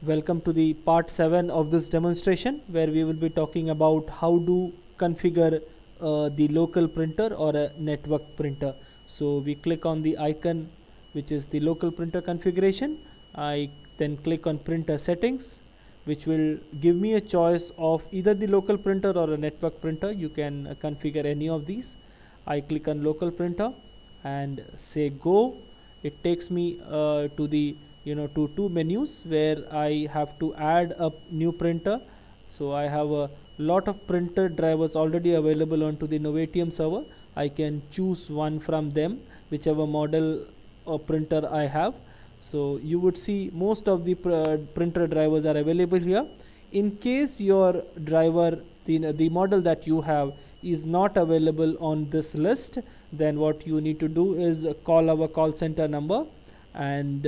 Welcome to the part 7 of this demonstration, where we will be talking about how to configure the local printer or a network printer. So we click on the icon which is the local printer configuration. I then click on printer settings, which will give me a choice of either the local printer or a network printer. You can configure any of these. I click on local printer and say go. It takes me to the to two menus where I have to add a new printer. So I have a lot of printer drivers already available onto the Novatium server. I can choose one from them, whichever model or printer I have. So you would see most of the printer drivers are available here. In case your driver, the model that you have, is not available on this list, then what you need to do is call our call center number and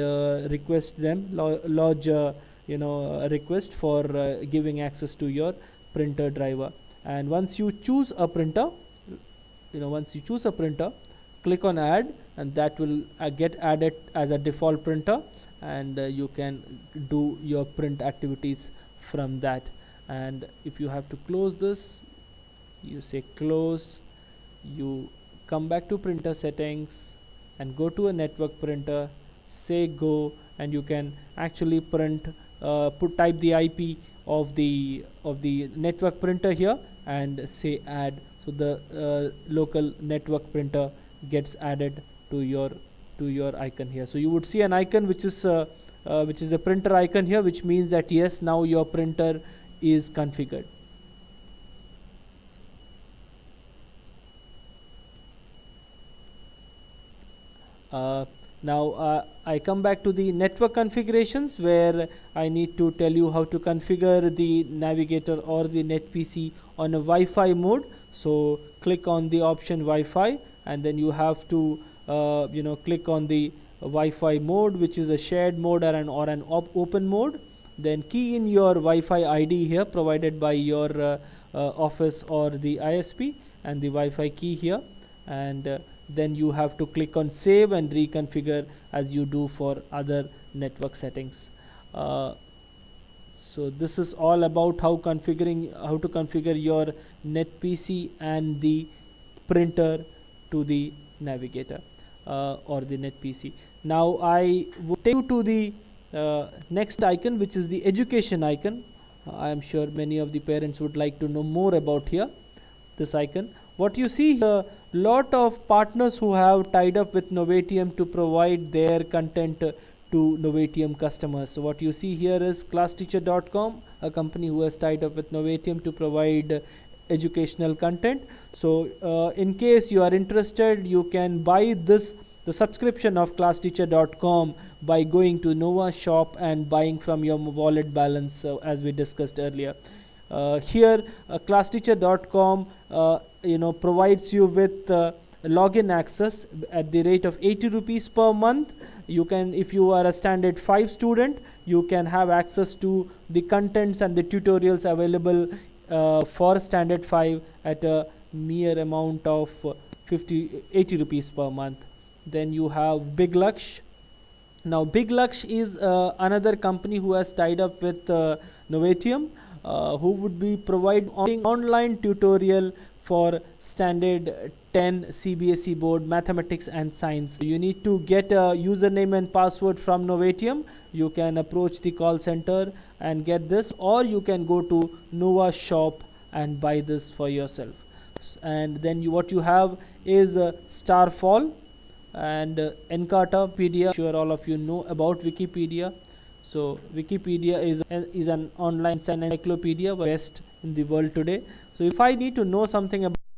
request them, lodge a request for giving access to your printer driver. And once you choose a printer, click on add, and that will get added as a default printer, and you can do your print activities from that. And if you have to close this, you say close, you come back to printer settings and go to a network printer, say go, and you can actually print, type the IP of the network printer here and say add. So the local network printer gets added to your icon here. So you would see an icon which is the printer icon here, which means that yes, now your printer is configured. Now I come back to the network configurations, where I need to tell you how to configure the navigator or the NetPC on a Wi-Fi mode. So click on the option Wi-Fi, and then you have to click on the Wi-Fi mode, which is a shared mode or an open mode. Then key in your Wi-Fi ID here provided by your office or the ISP, and the Wi-Fi key here, and then you have to click on save and reconfigure as you do for other network settings. So this is all about how to configure your NetPC and the printer to the navigator or the NetPC. Now I will take you to the next icon, which is the education icon. I am sure many of the parents would like to know more about this icon. What you see here, lot of partners who have tied up with Novatium to provide their content to Novatium customers. So what you see here is classteacher.com, a company who has tied up with Novatium to provide educational content. So in case you are interested, you can buy the subscription of classteacher.com by going to Nova shop and buying from your wallet balance, as we discussed earlier. Here classteacher.com provides you with login access at the rate of 80 rupees per month. You can, if you are a standard 5 student, you can have access to the contents and the tutorials available for standard 5 at a mere amount of 80 rupees per month. Then you have Big Laksh. Now Big Laksh is another company who has tied up with Novatium, who would be providing online tutorial for standard 10 CBSE board mathematics and science. You need to get a username and password from Novatium. You can approach the call center and get this, or you can go to Nova shop and buy this for yourself. And then what you have is Starfall and Encyclopedia. I'm sure all of you know about Wikipedia. So Wikipedia is an online encyclopedia, best in the world today. So if I need to know something about